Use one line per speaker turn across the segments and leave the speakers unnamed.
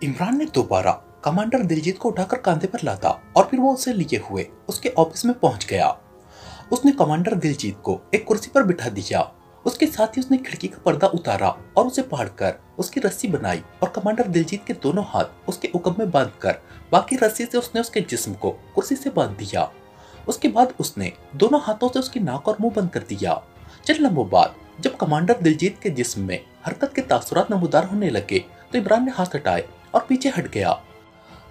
इमरान ने दोबारा कमांडर दिलजीत को उठाकर कंधे पर लादा और फिर वो उसे लिए हुए उसके ऑफिस में पहुंच गया। उसने कमांडर दिलजीत को एक कुर्सी पर बिठा दिया। उसके साथ ही उसने खिड़की का पर्दा उतारा और उसे फाड़कर उसकी रस्सी बनाई और कमांडर दिलजीत के दोनों हाथ उसके उकब में बांधकर बाकी रस्सी से उसने उसके जिस्म को कुर्सी से बांध दिया। उसके बाद उसने दोनों हाथों से उसकी नाक और मुंह बंद कर दिया। चंद लम्हों बाद जब कमांडर दिलजीत के जिस्म में हरकत के तासुरात नमूदार होने लगे तो इमरान ने हाथ हटाए और पीछे हट गया।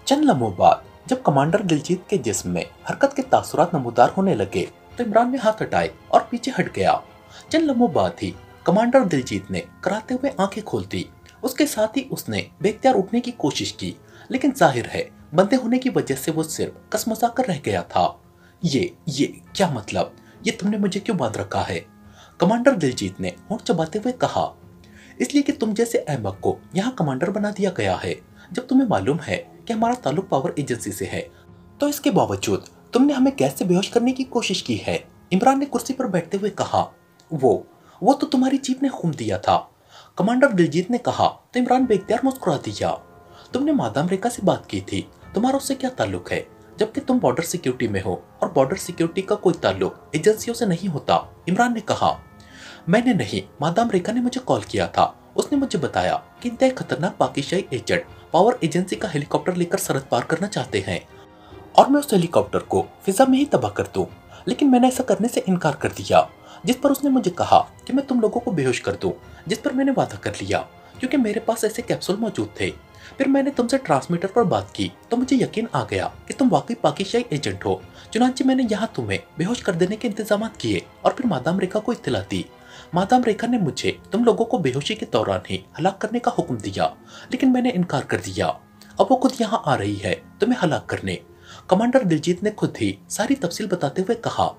चंद लम्हों बाद जब कमांडर दिलजीत के जिस्म में हरकत के तासुरात नमूदार होने लगे तो इमरान ने हाथ हटाए और पीछे हट गया। चंद लम्हों बाद ही कमांडर दिलजीत ने कराते हुए आंखें खोल दी। उसके साथ ही उसने बेख्तियार उठने की कोशिश की, लेकिन जाहिर है बंदे होने की वजह से वो सिर्फ कसमसा कर रह गया था। ये क्या मतलब? ये तुमने मुझे क्यों बांध रखा है? कमांडर दिलजीत ने होंठ चबाते हुए कहा। इसलिए कि तुम जैसे अहमक को यहाँ कमांडर बना दिया गया है। जब तुम्हें मालूम है कि हमारा ताल्लुक पावर एजेंसी से है, तो इसके बावजूद तुमने हमें गैस से बेहोश करने की कोशिश की है। इमरान ने कुर्सी पर बैठते हुए कहा। वो तो तुम्हारी जीप ने हुक्म दिया था, कमांडर दिलजीत ने कहा तो इमरान बेख्तियार मुस्कुरा दिया। तुमने मादाम रेखा से बात की थी, तुम्हारा उससे क्या ताल्लुक है? जबकि तुम बॉर्डर सिक्योरिटी में हो और बॉर्डर सिक्योरिटी का कोई ताल्लुक एजेंसियों से नहीं होता। इमरान ने कहा। मैंने नहीं, मादाम रेखा ने मुझे कॉल किया था। उसने मुझे बताया कि इंतहाई खतरनाक पाकिस्तानी एजेंट पावर एजेंसी का हेलीकॉप्टर लेकर सरहद पार करना चाहते हैं और मैं उस हेलीकॉप्टर को फिजा में ही तबाह कर दूं। लेकिन मैंने ऐसा करने से इनकार कर दिया, जिस पर उसने मुझे कहा कि मैं तुम लोगों को बेहोश कर दूं, जिस पर मैंने वादा कर लिया क्योंकि मेरे पास ऐसे कैप्सूल मौजूद थे। फिर मैंने तुमसे ट्रांसमीटर पर बात की तो मुझे यकीन आ गया कि तुम वाकई पाकिस्तानी एजेंट हो। चुनांचे मैंने यहाँ तुम्हें बेहोश कर देने के इंतजाम किए और फिर मादाम रेखा को इत्तला दी। मादाम रेखा ने मुझे तुम लोगों को बेहोशी के दौरान ही हलाक करने का हुक्म दिया, लेकिन मैंने इनकार कर दिया। अब वो खुद यहाँ आ रही है तुम्हें हलाक करने। कमांडर दिलजीत ने खुद ही सारी तफसील बताते हुए कहा।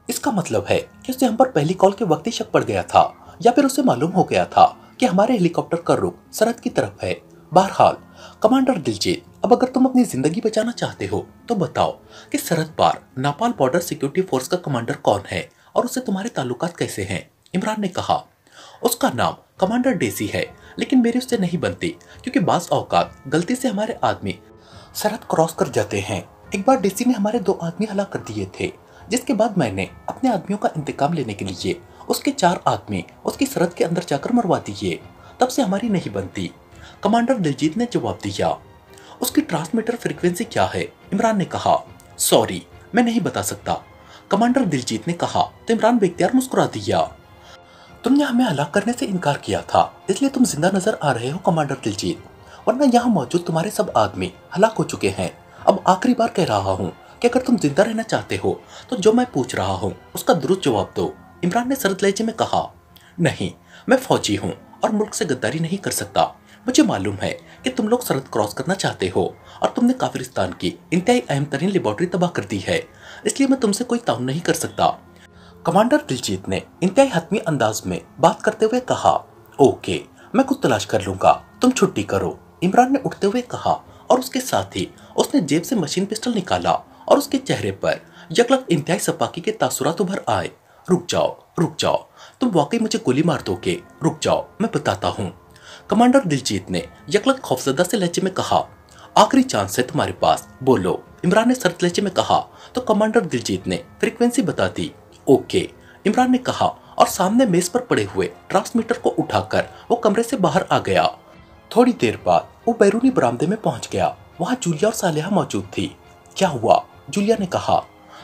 इसका मतलब है कि उसे हम पर पहली कॉल के वक्त ही शक पड़ गया था, या फिर उसे मालूम हो गया था कि हमारे हेलीकॉप्टर का रुख सरहद की तरफ है। बहरहाल कमांडर दिलजीत, अब अगर तुम अपनी जिंदगी बचाना चाहते हो तो बताओ कि सरहद पार नेपाल बॉर्डर सिक्योरिटी फोर्स का कमांडर कौन है और उससे तुम्हारे ताल्लुकात कैसे हैं? इमरान ने कहा। उसका नाम कमांडर डेसी है, लेकिन मेरी उससे नहीं बनती क्योंकि बाज औकात गलती से हमारे आदमी सरहद क्रॉस कर जाते हैं। एक बार डेसी ने हमारे 2 आदमी हलाक कर दिए थे, जिसके बाद मैंने अपने आदमियों का इंतकाम लेने के लिए उसके 4 आदमी उसकी सरहद के अंदर जाकर मरवा दिए। तब से हमारी नहीं बनती, कमांडर दिलजीत ने जवाब दिया। उसकी ट्रांसमीटर फ्रीक्वेंसी क्या है? इमरान ने कहा। सॉरी, मैं नहीं बता सकता, कमांडर दिलजीत ने कहा तो इमरान बेख्तियार मुस्कुरा दिया। तुमने हमें हलाक करने से इनकार किया था, इसलिए तुम जिंदा नजर आ रहे हो कमांडर दिलजीत, वरना यहाँ मौजूद तुम्हारे सब आदमी हलाक हो चुके हैं। अब आखिरी बार कह रहा हूँ कि अगर तुम जिंदा रहना चाहते हो तो जो मैं पूछ रहा हूँ उसका दुरुस्त जवाब दो। इमरान ने सरद लहजे में कहा। नहीं, मैं फौजी हूँ और मुल्क से गद्दारी नहीं कर सकता। मुझे मालूम है कि तुम लोग सरहद क्रॉस करना चाहते हो और तुमने काफिरिस्तान की इंतहाई अहम तरीन लेबॉर्ट्री तबाह कर दी है, इसलिए मैं तुमसे कोई ताउन नहीं कर सकता। कमांडर दिलजीत ने इंतहाई हतमी अंदाज में बात करते हुए कहा। ओके, मैं खुद तलाश कर लूंगा, तुम छुट्टी करो, इमरान ने उठते हुए कहा और उसके साथ ही उसने जेब से मशीन पिस्टल निकाला और उसके चेहरे पर यकलक इंतहाई सपाकी के तासुरात उभर आए। रुक जाओ, तुम वाकई मुझे गोली मार दोगे, रुक जाओ, मैं बताता हूँ, कमांडर दिलजीत ने यकलक खौफजदा से लहजे में कहा। आखिरी चांस है तुम्हारे पास, बोलो, इमरान ने सर्द लहजे में कहा तो कमांडर दिलजीत ने फ्रीक्वेंसी बता दी। ओके, इमरान ने कहा और सामने मेज पर पड़े हुए ट्रांसमीटर को उठाकर वो कमरे से बाहर आ गया। थोड़ी देर बाद वो बैरूनी बरामदे में पहुंच गया। वहां जूलिया और सालेहा मौजूद थी। क्या हुआ? जूलिया ने कहा।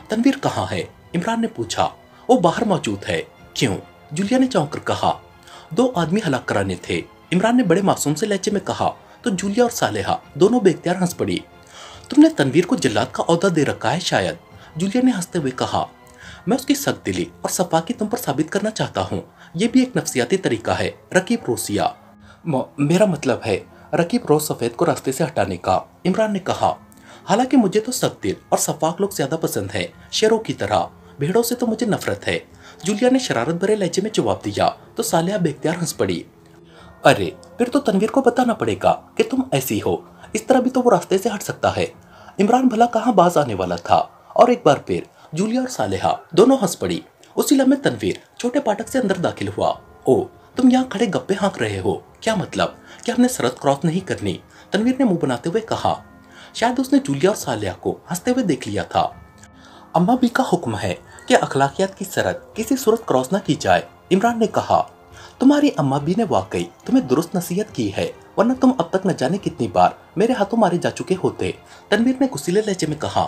तनवीर कहाँ है? इमरान ने पूछा। वो बाहर मौजूद है। क्यों? जूलिया ने चौंक कर कहा। 2 आदमी हलाक कराने थे, इमरान ने बड़े मासूम से लहजे में कहा तो जूलिया और सालेहा दोनों बेख्तियार हंस पड़ी। तुमने तनवीर को जल्लाद का ओहदा दे रखा है शायद, जूलिया ने हंसते हुए कहा। मैं उसकी सख्त दिली और सफाकी तुम पर साबित करना चाहता हूँ। ये भी एक नफ्सियाती तरीका है, रकीब रोसिया। मेरा मतलब है रकीब रोज सफेद को रास्ते से हटाने का, इमरान ने कहा। हालांकि मुझे तो सख्त दिल और सफाक लोग ज्यादा पसंद है, शेरों की तरह। भेड़ों से तो मुझे नफरत है, जूलिया ने शरारत भरे लहजे में जवाब दिया तो सालेहा बेख्तियार हंस पड़ी। अरे, फिर तो तनवीर को बताना पड़ेगा कि तुम ऐसी हो, इस तरह भी तो वो रास्ते से हट सकता है। इमरान भला कहाँ बाज आने वाला था और एक बार फिर जूलिया और सालेहा दोनों हंस पड़ी। उसी लम्हे तनवीर छोटे फाटक से अंदर दाखिल हुआ। ओ, तुम यहाँ खड़े गप्पे हाँक रहे हो, क्या मतलब? कि हमने शरत क्रॉस नहीं करनी, तनवीर ने मुंह बनाते हुए कहा। शायद उसने जूलिया और सालिया को हंसते हुए देख लिया था। अम्मा भी का हुक्म है कि अखलाकियात की शरत किसी सूरत क्रॉस न की जाए, इमरान ने कहा। तुम्हारी अम्मा भी ने वाकई तुम्हें दुरुस्त नसीहत की है, वरना तुम अब तक न जाने कितनी बार मेरे हाथों मारे जा चुके होते, तनवीर ने गुस्सीले लहजे में कहा।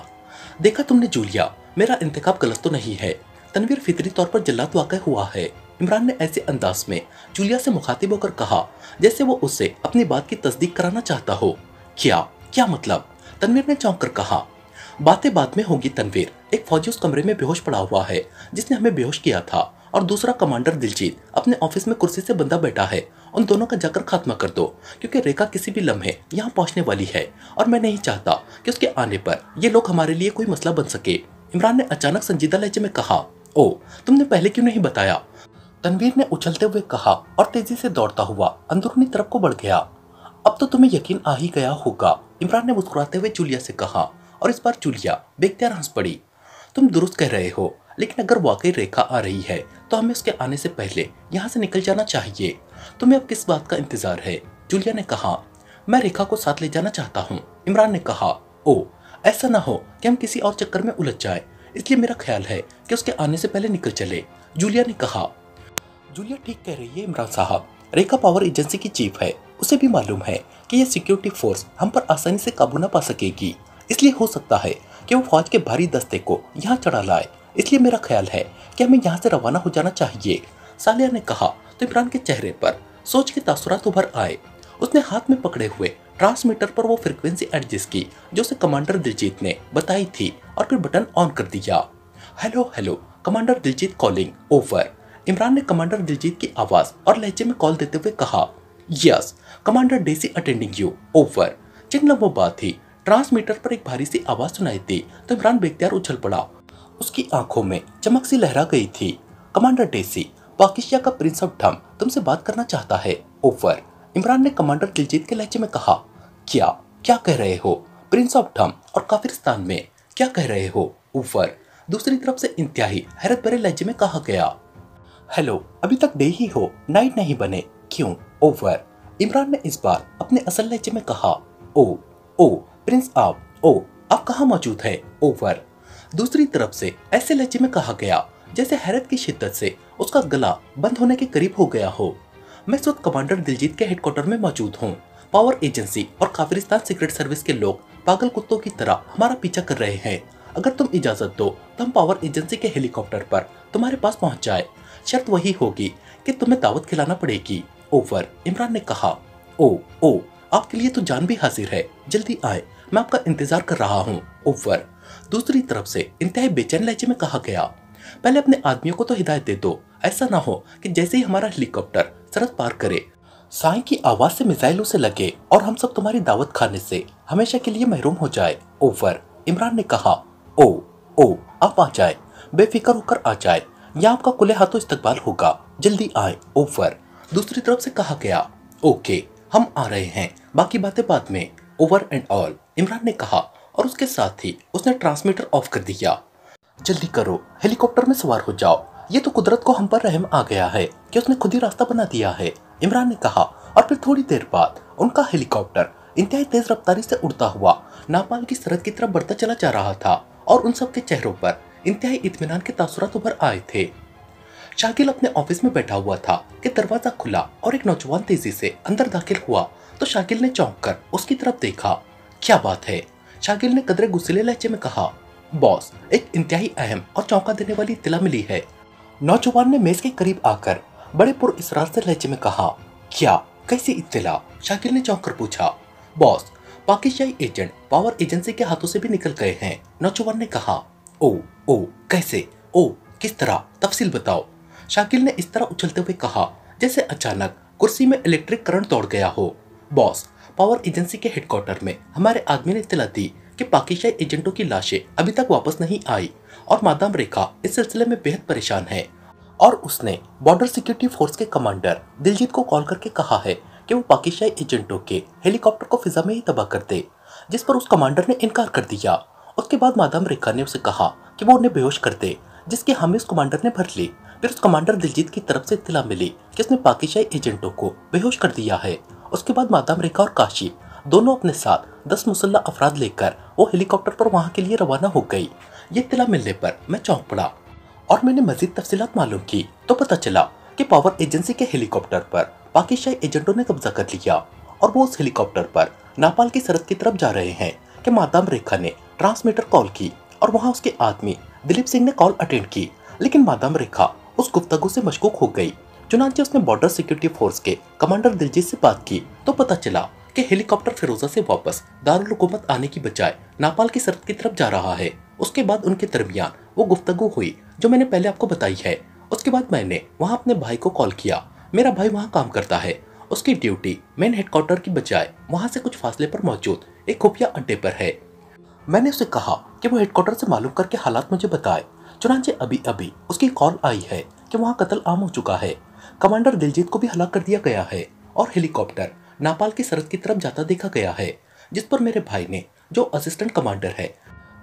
देखा तुमने जूलिया, मेरा इंतखाब गलत तो नहीं है। तनवीर फितरी तौर पर जल्लाद वाक़ हुआ है, इमरान ने ऐसे अंदाज में जूलिया से मुखातिब होकर कहा जैसे वो उससे अपनी बात की तस्दीक कराना चाहता हो। क्या क्या मतलब? तनवीर ने चौंक कर कहा। बातें बाद में होंगी तनवीर, एक फौजी उस कमरे में बेहोश पड़ा हुआ है जिसने हमें बेहोश किया था, और दूसरा कमांडर दिलजीत अपने ऑफिस में कुर्सी से बंधा बैठा है। उन दोनों का जाकर खात्मा कर दो, क्योंकि रेखा किसी भी लम्हे यहाँ पहुंचने वाली है और मैं नहीं चाहता कि उसके आने पर ये लोग हमारे लिए कोई मसला बन सके, इमरान ने अचानक संजीदा लहजे में कहा। ओ, तुमने पहले क्यों नहीं बताया? तनवीर ने उछलते हुए कहा और तेजी से दौड़ता हुआ अंदरूनी तरफ को बढ़ गया। अब तो तुम्हें यकीन आ ही गया होगा, इमरान ने मुस्कुराते हुए जूलिया से कहा, और इस बार जूलिया बेख्तियार हंस पड़ी। तुम दुरुस्त कह रहे हो, लेकिन अगर वाकई रेखा आ रही है तो हमें उसके आने से पहले यहाँ से निकल जाना चाहिए। तुम्हें अब किस बात का इंतजार है? जूलिया ने कहा। मैं रेखा को साथ ले जाना चाहता हूँ, इमरान ने कहा। ओ, ऐसा ना हो कि हम किसी और चक्कर में उलझ जाए, इसलिए मेरा ख्याल है कि उसके आने से पहले निकल चले, जूलिया ने कहा। जूलिया ठीक कह रही है इमरान साहब, रेखा पावर एजेंसी की चीफ है, उसे भी मालूम है कि यह सिक्योरिटी फोर्स हम पर आसानी से काबू न पा सकेगी, इसलिए हो सकता है कि वो फौज के भारी दस्ते को यहाँ चढ़ा लाए, इसलिए मेरा ख्याल है कि हमें यहाँ से रवाना हो जाना चाहिए, सालिया ने कहा। तो इमरान के चेहरे पर सोच के तासुरात उभर आए। उसने हाथ में पकड़े हुए ट्रांसमीटर पर वो फ्रिक्वेंसी एडजस्ट की जो उसे कमांडर दिलजीत ने बताई थी, और फिर बटन ऑन कर दिया। Hello hello, commander Diljit calling, over. Imran ने कमांडर दिलजीत की आवाज और लहजे में कॉल देते हुए कहा। Yes, commander Daisy attending you, over. जिन लम्हों बाद थी ट्रांसमीटर पर एक भारी सी आवाज सुनाई दी तो इमरान बेख्तियार उछल पड़ा। उसकी आंखों में चमक सी लहरा गई थी। कमांडर डेसी, पाकिस्तान का प्रिंस ऑफ ढम तुमसे बात करना चाहता है, ओवर। इमरान ने कमांडर दिलजीत के लहजे में कहा। क्या क्या कह रहे हो? प्रिंस ऑफ ढम और काफिरिस्तान में क्या कह रहे हो, ओवर? दूसरी तरफ से इंतहाई हैरत भरे लहजे में कहा गया। हेलो, अभी तक डे ही हो, नाइट नहीं बने क्यों, ओवर। इमरान ने इस बार अपने असल लहजे में कहा। ओ ओ प्रिंस आप कहाँ मौजूद है, ओवर। दूसरी तरफ से ऐसे लहजे में कहा गया जैसे हैरत की शिद्दत से उसका गला बंद होने के करीब हो गया हो। मैं इस वक्त कमांडर दिलजीत के हेडक्वार्टर में मौजूद हूँ। पावर एजेंसी और काफिरिस्तान सीक्रेट सर्विस के लोग पागल कुत्तों की तरह हमारा पीछा कर रहे हैं। अगर तुम इजाजत दो तो हम पावर एजेंसी के हेलीकॉप्टर पर तुम्हारे पास पहुंच जाए। शर्त वही होगी कि तुम्हें दावत खिलाना पड़ेगी, ओवर। इमरान ने कहा। ओ, आपके लिए तो जान भी हाजिर है, जल्दी आए, मैं आपका इंतजार कर रहा हूँ, ओवर। दूसरी तरफ से इंतहाई बेचैन लहजे में कहा गया। पहले अपने आदमियों को तो हिदायत दे दो, ऐसा ना हो कि जैसे ही हमारा हेलीकॉप्टर सरहद पार करे साई की आवाज से मिसाइल उसे लगे और हम सब तुम्हारी दावत खाने से हमेशा के लिए महरूम हो जाए, ओवर। इमरान ने कहा। ओ, आप आ जाए, बेफिक्र होकर आ जाए, यहाँ आपका खुले हाथों इस्तकबाल होगा, जल्दी आए, ओवर। दूसरी तरफ से कहा गया। ओके, हम आ रहे हैं, बाकी बातें बाद में, ओवर एंड ऑल, इमरान ने कहा, और उसके साथ ही उसने ट्रांसमीटर ऑफ कर दिया। जल्दी करो, हेलीकॉप्टर में सवार हो जाओ, ये तो कुदरत को हम पर रहम आ गया है कि उसने खुद ही रास्ता बना दिया है, इमरान ने कहा। और फिर थोड़ी देर बाद उनका हेलीकॉप्टर इंतहाई तेज रफ्तारी से उड़ता हुआ नापाल की सरहद की तरफ बढ़ता चला जा रहा था, और उन सबके चेहरों पर इंतहाई इत्मीनान के तासुरात उभर आए थे। शाकिल अपने ऑफिस में बैठा हुआ था कि दरवाजा खुला और एक नौजवान तेजी से अंदर दाखिल हुआ तो शाकिल ने चौंक कर उसकी तरफ देखा। क्या बात है? शाकिल ने कदरे गुस्सेले लहजे में कहा। बॉस, एक इंतहाई अहम और चौंका देने वाली इत्तला मिली है, नौजवान ने मेज के करीब आकर बड़े पुरइसरार से लहजे में कहा। क्या? कैसी इत्तला? शाकिल ने चौंक कर पूछा। Boss, Pakistani agent power agency के हाथों से भी निकल गए हैं, नौजवान ने कहा। ओ, कैसे? ओ, किस तरह? तफसील बताओ, शाकिल ने इस तरह उछलते हुए कहा जैसे अचानक कुर्सी में इलेक्ट्रिक करंट दौड़ गया हो। बॉस, पावर एजेंसी के हेडक्वार्टर में हमारे आदमी ने इत्तला दी कि पाकिस्तानी एजेंटों की लाशें अभी तक वापस नहीं आई, और मादाम रेखा इस सिलसिले में बेहद परेशान है, और उसने बॉर्डर सिक्योरिटी फोर्स के कमांडर दिलजीत को कॉल करके कहा है कि वो पाकिस्तानी एजेंटों के हेलीकॉप्टर को फिजा में ही तबाह कर दे, जिस पर उस कमांडर ने इनकार कर दिया। उसके बाद मादाम रेखा ने उसे कहा कि वो उन्हें बेहोश कर दे, जिसकी हामी उस कमांडर ने भर ली। फिर उस कमांडर दिलजीत की तरफ से इत्तला मिली कि उसने पाकिस्तानी एजेंटों को बेहोश कर दिया है, उसके बाद मादाम रेखा और काशी दोनों अपने साथ 10 मुसल्ला अफराद लेकर वो हेलीकॉप्टर पर वहां के लिए रवाना हो गई। ये इत्तला मिलने पर मैं चौंक पड़ा और मैंने मजीद तफसीलात मालूम की तो पता चला कि पावर एजेंसी के हेलीकॉप्टर पर पाकिस्तानी एजेंटों ने कब्जा कर लिया और वो उस हेलीकॉप्टर पर नापाल की सरहद की तरफ जा रहे हैं कि मादाम रेखा ने ट्रांसमीटर कॉल की और वहां उसके आदमी दिलीप सिंह ने कॉल अटेंड की, लेकिन मादाम रेखा उस गुफ्तगू से मशकूक हो गई। चुनांचे उसने बॉर्डर सिक्योरिटी फोर्स के कमांडर दिलजीत से बात की तो पता चला कि हेलीकॉप्टर फिरोजा से वापस दारुल हुकूमत आने की बजाय नापाल की सरहद की तरफ जा रहा है। उसके बाद उनके दरमियान वो गुफ्तगू हुई जो मैंने पहले आपको बताई है। उसके बाद मैंने वहां अपने भाई को कॉल किया। मेरा भाई वहां काम करता है। उसकी ड्यूटी मेन हेडक्वार्टर की बजाय वहां से कुछ फासले पर मौजूद एक खुफिया अड्डे पर है। मैंने उसे कहा कि वो हेडक्वार्टर से मालूम करके हालात मुझे बताए। चुनांचे अभी अभी उसकी कॉल आई है कि वहां कत्ल आम हो चुका है। कमांडर दिलजीत को भी हलाक कर दिया गया है और हेलीकॉप्टर नापाल की सरहद की तरफ जाता देखा गया है, जिस पर मेरे भाई ने, जो असिस्टेंट कमांडर है,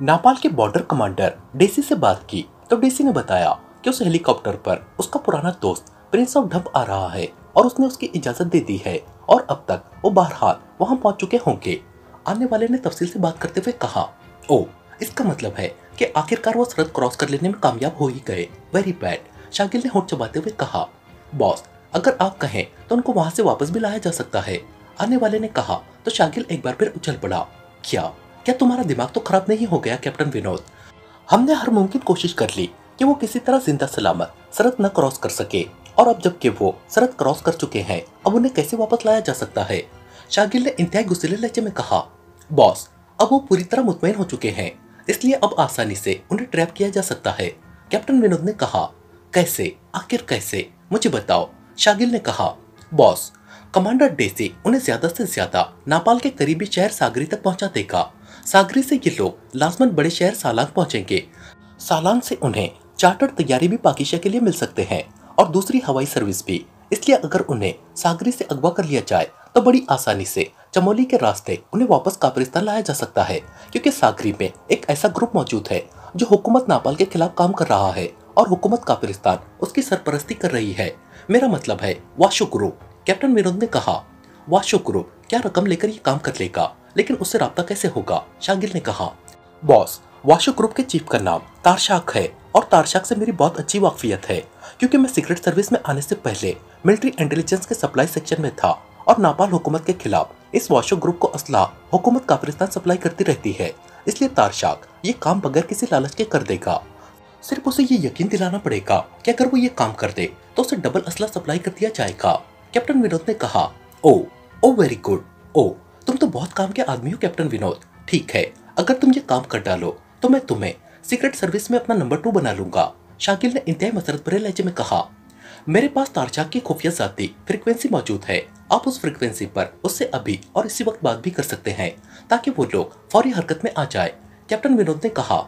नापाल के बॉर्डर कमांडर डेसी से बात की तो डेसी ने बताया कि उस हेलीकॉप्टर पर उसका पुराना दोस्त प्रिंस ऑफ ढंप आ रहा है और उसने उसकी इजाजत दे दी है और अब तक वो बहरहाल वहां पहुंच चुके होंगे। आने वाले ने तफसील से बात करते हुए कहा, ओ इसका मतलब है कि आखिरकार वो सरहद क्रॉस कर लेने में कामयाब हो ही गए। Very bad. शागिल ने होंठ चबाते हुए कहा, बॉस अगर आप कहें तो उनको वहां से वापस भी लाया जा सकता है। आने वाले ने कहा तो शागिल एक बार फिर उछल पड़ा। क्या क्या तुम्हारा दिमाग तो खराब नहीं हो गया कैप्टन विनोद? हमने हर मुमकिन कोशिश कर ली कि वो किसी तरह जिंदा सलामत सरहद न क्रॉस कर सके और अब जबकि वो सरहद क्रॉस कर चुके हैं अब उन्हें कैसे वापस लाया जा सकता है? शागिल ने इंतहाई गुस्सैले लहजे में कहा, बॉस अब वो पूरी तरह मुतमईन हो चुके हैं, इसलिए अब आसानी से उन्हें ट्रैप किया जा सकता है। कैप्टन विनोद ने कहा, कैसे? आखिर कैसे? मुझे बताओ। शागिल ने कहा, बॉस कमांडर डेसी उन्हें ज्यादा से ज्यादा नापाल के करीबी शहर सागरी तक पहुंचा देगा। सागरी से ये लोग लाजमन बड़े शहर सालांग पहुंचेंगे। सालांग से उन्हें चार्टर तैयारी भी पाकिस्तान के लिए मिल सकते हैं और दूसरी हवाई सर्विस भी। इसलिए अगर उन्हें सागरी से अगवा कर लिया जाए तो बड़ी आसानी से चमोली के रास्ते उन्हें वापस काफिरिस्तान लाया जा सकता है, क्योंकि सागरी में एक ऐसा ग्रुप मौजूद है जो हुकूमत नापाल के खिलाफ काम कर रहा है और हुकूमत काफिरिस्तान उसकी सरपरस्ती कर रही है। मेरा मतलब है वाशु ग्रुप। कैप्टन विनोद ने कहा, वाशु ग्रुप क्या रकम लेकर ये काम कर लेगा, लेकिन उससे राब्ता कैसे होगा? शागिल ने कहा, बॉस वाशु ग्रुप के चीफ का नाम तारशाक है और तारशाक से मेरी बहुत अच्छी वाकफियत है, क्योंकि मैं सीक्रेट सर्विस में आने से पहले मिलिट्री इंटेलिजेंस के सप्लाई सेक्शन में था और नापाल हुकूमत के खिलाफ इस वाशु ग्रुप को असलाह हुकूमत काफिरिस्तान सप्लाई करती रहती है। इसलिए तारशाक ये काम बगैर किसी लालच के कर देगा। सिर्फ उसे ये यकीन दिलाना पड़ेगा कि अगर वो ये काम कर दे तो उसे डबल असला सप्लाई कर दिया जाएगा। कैप्टन विनोद ने कहा, ओ वेरी गुड। ओ तुम तो बहुत काम के आदमी हो कैप्टन विनोद। ठीक है, अगर तुम ये काम कर डालो तो मैं तुम्हें सीक्रेट सर्विस में अपना नंबर 2 बना लूंगा। शाकिल ने इंतहाई मसरत भरे लहजे में कहा, मेरे पास तारशाक की खुफिया जाती फ्रीक्वेंसी मौजूद है। आप उस फ्रीक्वेंसी पर उससे अभी और इसी वक्त बात भी कर सकते हैं ताकि वो लोग फौरी हरकत में आ जाए। कैप्टन विनोद ने कहा,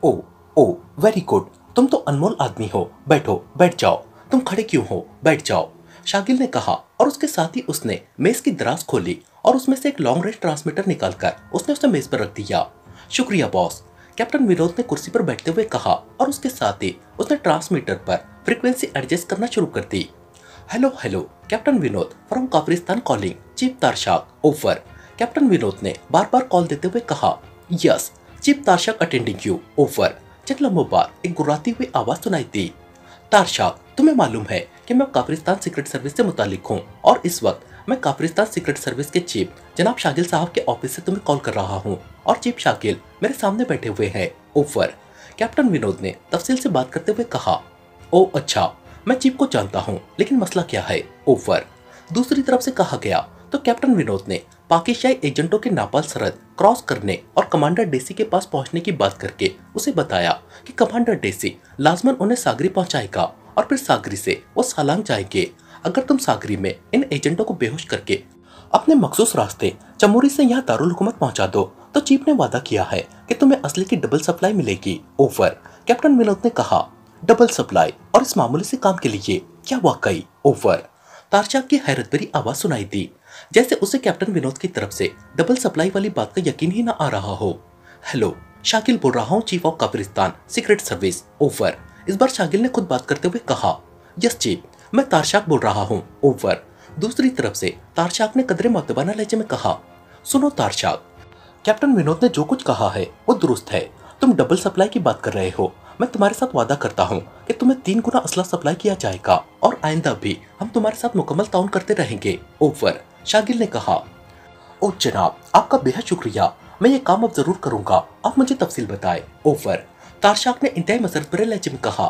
ओ वेरी गुड। तुम तो अनमोल आदमी हो। बैठो, बैठ जाओ। तुम खड़े क्यों हो? बैठ जाओ, शागिल ने कहा और उसके साथ ही उसने मेज की दराज खोली और उसमें से एक लॉन्ग रेंज ट्रांसमीटर निकालकर उसने उसे मेज पर रख दिया। शुक्रिया बॉस, कैप्टन विनोद ने कुर्सी पर बैठते हुए कहा और उसके साथ ही उसने ट्रांसमीटर पर फ्रीक्वेंसी एडजस्ट करना शुरू कर दी। Hello hello captain Vinod from Kafiristan calling chief Tarshak over. Captain Vinod ने बार बार कॉल देते हुए कहा, yes chief Tarshak attending you over. चंद लम्हों बाद एक गुर्राती हुई आवाज सुनाई दी, तारशाक तुम्हें मालूम है कि मैं काफिरिस्तान सीक्रेट सर्विस से मुतालिक हूँ और इस वक्त मैं काफिरिस्तान सीक्रेट सर्विस के चीफ जनाब शागिल साहब के ऑफिस से तुम्हें कॉल कर रहा हूँ और चीफ शागिल मेरे सामने बैठे हुए हैं ओवर। कैप्टन विनोद ने तफसील से बात करते हुए कहा, ओ अच्छा, मैं चीफ को जानता हूँ, लेकिन मसला क्या है ओवर। दूसरी तरफ से कहा गया तो कैप्टन विनोद ने पाकिस्तानी एजेंटों के नापाल सरहद क्रॉस करने और कमांडर डेसी के पास पहुंचने की बात करके उसे बताया कि कमांडर डेसी लाजमन उन्हें सागरी पहुंचाएगा और फिर सागरी से वो सालांग जाएंगे। अगर तुम सागरी में इन एजेंटों को बेहोश करके अपने मखसूस रास्ते चमोरी से यहाँ दारुल हुकूमत पहुंचा दो तो चीफ ने वादा किया है कि तुम्हें असली की डबल सप्लाई मिलेगी ओवर। कैप्टन विनोद ने कहा, डबल सप्लाई और इस मामूली से काम के लिए क्या वाकई ओवर। तारशाक की हैरत भरी आवाज सुनाई दी, जैसे उसे कैप्टन विनोद की तरफ से डबल सप्लाई वाली बात का यकीन ही न आ रहा हो। हेलो, शाकिल बोल रहा हूँ, chief of Kafiristan secret service over. इस बार शागिल ने खुद बात करते हुए कहा, यस चीफ, मैं तारशाक बोल रहा हूँ ओवर। दूसरी तरफ से तारशाक ने कदरे मुअद्दबाना लहजे में कहा, सुनो तारशाक, कैप्टन विनोद ने जो कुछ कहा है वो दुरुस्त है। तुम डबल सप्लाई की बात कर रहे हो। मैं तुम्हारे साथ वादा करता हूँ कि तुम्हें 3 गुना असला सप्लाई किया जाएगा और आइंदा भी हम तुम्हारे साथ मुकम्मल ताउन करते रहेंगे। ओवर, शागिल ने कहा। ओ जनाब, आपका बेहद शुक्रिया। मैं ये काम अब जरूर करूंगा। आप मुझे तफसील बताएं। ओवर, तारशाक ने इंतहाई मसरत भरे लहजे में कहा।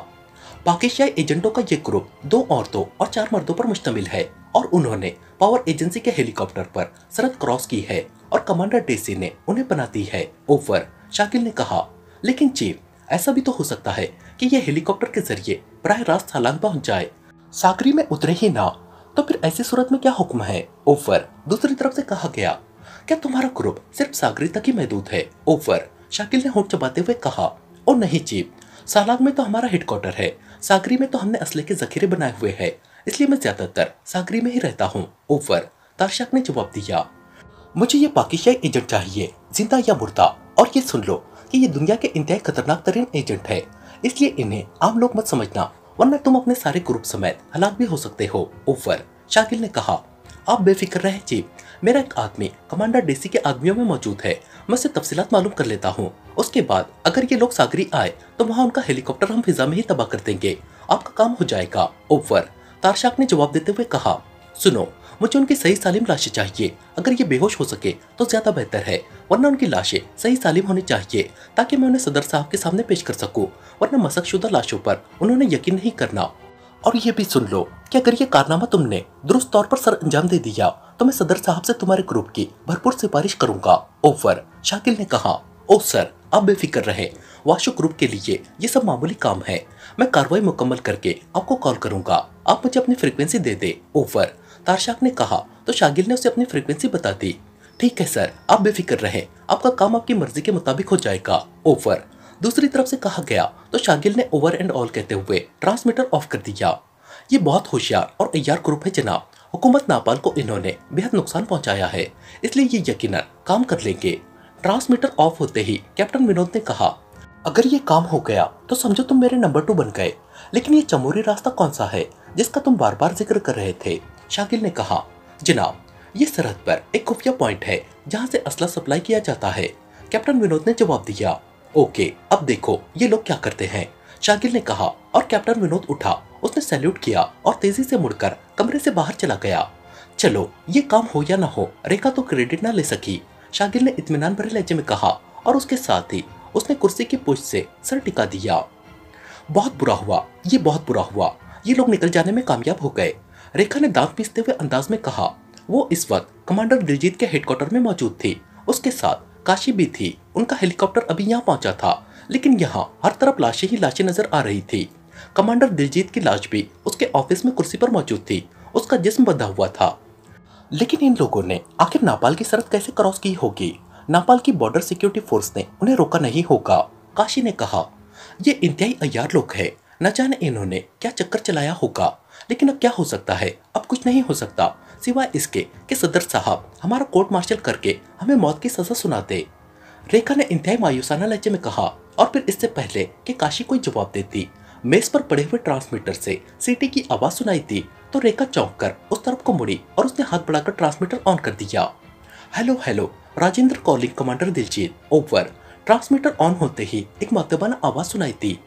पाकिस्तानी एजेंटों का ये ग्रुप 2 औरतों और 4 मर्दों पर मुश्तमिल है और उन्होंने पावर एजेंसी के हेलीकॉप्टर पर सरहद क्रॉस की है और कमांडर डेसी ने उन्हें बना दी है। ओवर, शाकिल ने कहा। लेकिन चीफ, ऐसा भी तो हो सकता है कि यह हेलीकॉप्टर के जरिए बराह रास्त सालान पहुंच जाए, सागरी में उतरे ही ना। तो फिर ऐसी सूरत में क्या हुक्म है? ओवर, दूसरी तरफ से कहा गया। क्या तुम्हारा ग्रुप सिर्फ सागरी तक ही महदूद है? ओवर, शाकिल ने होंठ चबाते हुए कहा। ओ नहीं चीफ, सालान में तो हमारा हेडक्वार्टर है। सागरी में तो हमने असले के जखीरे बनाए हुए हैं, इसलिए मैं ज्यादातर सागरी में ही रहता हूँ। ओवर, तारशाक ने जवाब दिया। मुझे ये पाकिस्तानी एजेंट चाहिए, जिंदा या मुर्दा। और ये सुन लो कि ये दुनिया के इंतहाई खतरनाक तरीन एजेंट है, इसलिए इन्हें आम लोग मत समझना, वरना तुम अपने सारे ग्रुप समेत हलाक भी हो सकते हो। ओवर, शाकिल ने कहा। आप बेफिक्र रहें चीफ, मेरा एक आदमी कमांडर डेसी के आदमियों में मौजूद है। मैं उससे तफसीलात मालूम कर लेता हूँ। उसके बाद अगर ये लोग सागरी आए तो वहाँ उनका हेलीकॉप्टर हम फिजा में ही तबाह कर देंगे। आपका काम हो जाएगा। ओवर, तारशाक ने जवाब देते हुए कहा। सुनो, मुझे उनकी सही सालिम लाशें चाहिए। अगर ये बेहोश हो सके तो ज्यादा बेहतर है, वरना उनकी लाशें सही सालिम होनी चाहिए ताकि मैं उन्हें सदर साहब के सामने पेश कर सकूं, वरना मशकशुदा लाशों पर उन्होंने यकीन नहीं करना। और ये भी सुन लो कि अगर ये कारनामा तुमने दुरुस्त तौर पर सर अंजाम दे दिया तो मैं सदर साहब से तुम्हारे ग्रुप की भरपूर सिफारिश करूंगा। ओवर, शाकिल ने कहा। ओ सर, आप बेफिक्र रहे, वाशु ग्रुप के लिए ये सब मामूली काम है। मैं कार्रवाई मुकम्मल करके आपको कॉल करूंगा। आप मुझे अपनी फ्रीक्वेंसी दे दे। ओवर, तारशाक ने कहा तो शागिल ने उसे अपनी फ्रीक्वेंसी बता दी। ठीक है सर, आप बेफिक्र रहे, आपका काम आपकी मर्जी के मुताबिक हो जाएगा। ओवर, दूसरी तरफ से कहा गया तो शागिल ने ओवर एंड ऑल कहते हुए ट्रांसमीटर ऑफ कर दिया। ये बहुत होशियार और अय्यार ग्रुप है जनाब। हुकूमत नापाल को इन्होंने बेहद नुकसान पहुंचाया है, इसलिए ये यकीनन काम कर लेंगे। ट्रांसमीटर ऑफ होते ही कैप्टन विनोद ने कहा, अगर ये काम हो गया तो समझो तुम मेरे नंबर 2 बन गए। लेकिन ये चमोरी रास्ता कौन सा है जिसका तुम बार बार जिक्र कर रहे थे? शाकिल ने कहा। जनाब, ये सरहद पर एक खुफिया पॉइंट है जहाँ से असला सप्लाई किया जाता है। कैप्टन विनोद ने जवाब दिया। ओके, अब देखो ये लोग क्या करते हैं, शाकिल ने कहा। और कैप्टन विनोद उठा, उसने सैल्यूट किया और तेजी से मुड़कर कमरे से बाहर चला गया। चलो, ये काम हो या ना हो, रेखा तो क्रेडिट ना ले सकी, शाकिल ने इत्मीनान भरे लहजे में कहा और उसके साथ ही उसने कुर्सी की पुष्ट से सर टिका दिया। बहुत बुरा हुआ, ये बहुत बुरा हुआ। ये लोग निकल जाने में कामयाब हो गए, रेखा ने दांत पीसते हुए अंदाज में कहा। वो इस वक्त कमांडर दिलजीत के हेडक्वार्टर में मौजूद थी। उसके साथ काशी भी थी। उनका हेलीकॉप्टर अभी यहाँ पहुंचा था, लेकिन यहाँ हर तरफ लाशें ही लाशें नजर आ रही थी। कमांडर दिलजीत की लाश भी उसके ऑफिस में कुर्सी पर मौजूद थी। उसका जिस्म बंधा हुआ था। लेकिन इन लोगों ने आखिर नापाल की सरहद कैसे क्रॉस की होगी? नापाल की बॉर्डर सिक्योरिटी फोर्स ने उन्हें रोका नहीं होगा, काशी ने कहा। ये इंतहाई अय्यार लोग हैं, न जाने इन्होंने क्या चक्कर चलाया होगा। लेकिन अब क्या हो सकता है? अब कुछ नहीं हो सकता सिवाय इसके कि सदर साहब हमारा कोर्ट मार्शल करके हमें मौत की सजा सुनाते, रेखा ने इंतहाई मायूसाना लहजे में कहा। और फिर इससे पहले कि काशी कोई जवाब देती, मेज पर पड़े हुए ट्रांसमीटर से सीटी की आवाज सुनाई दी तो रेखा चौंक कर उस तरफ को मुड़ी और उसने हाथ बढ़ाकर ट्रांसमीटर ऑन कर दिया। Hello hello, Rajendra calling commander Diljit. Over, transmitter on होते ही एक मुअद्दबाना आवाज सुनाई दी।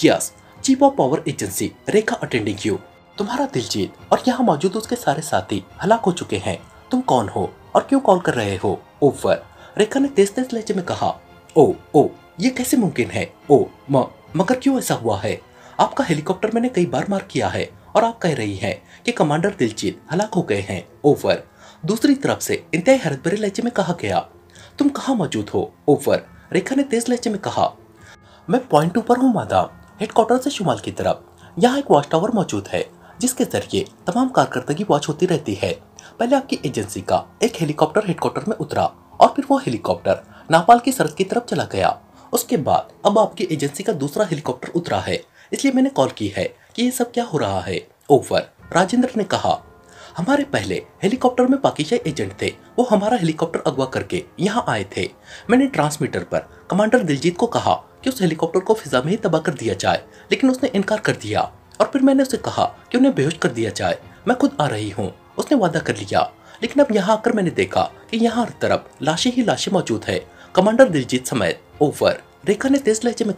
Yes, chief of power agency Rekha attending you. तुम्हारा दिलजीत और यहाँ मौजूद उसके सारे साथी हलाक हो चुके हैं। तुम कौन हो और क्यों कॉल कर रहे हो? ओवर, रेखा ने तेज तेज लहजे में कहा। ओ, ये कैसे मुमकिन है? मगर क्यों ऐसा हुआ है? आपका हेलीकॉप्टर मैंने कई बार मार किया है और आप कह रही हैं कि कमांडर दिलजीत हलाक हो गए हैं। ओवर, दूसरी तरफ से इंतहाई हैरत भरे लहजे में कहा गया। तुम कहाँ मौजूद हो? ओवर, रेखा ने तेज लहजे में कहा। मैं पॉइंट 2 पर हूँ मादाम, हेडक्वार्टर से शुमाल की तरफ। यहाँ एक वॉच टावर मौजूद है जिसके जरिए तमाम कारकर्दगी वॉच होती रहती है। पहले आपकी एजेंसी का एक हेलीकॉप्टर हेडक्वार्टर में उतरा और फिर वो हेलीकॉप्टर नापाल की सरहद की तरफ चला गया। उसके बाद अब आपकी एजेंसी का दूसरा हेलीकॉप्टर उतरा है, इसलिए मैंने कॉल की है कि ये सब क्या हो रहा है। ओवर, राजेंद्र ने कहा। हमारे पहले हेलीकॉप्टर में पाकिस्तानी एजेंट थे, वो हमारा हेलीकॉप्टर अगवा करके यहाँ आए थे। मैंने ट्रांसमीटर पर कमांडर दिलजीत को कहा कि उस हेलीकॉप्टर को फिजा में ही तबाह कर दिया जाए, लेकिन उसने इनकार कर दिया। और फिर मैंने उसे कहा कि उन्हें बेहोश कर दिया जाए। मैं खुद आ रही हूँ उसने वादा कर लिया, लेकिन अब यहाँ आकर मैंने देखा कि यहाँ हर तरफ लाशें ही लाशें मौजूद है, कमांडर दिलजीत समेत। ओवर। रेखा ने तेज लहजे में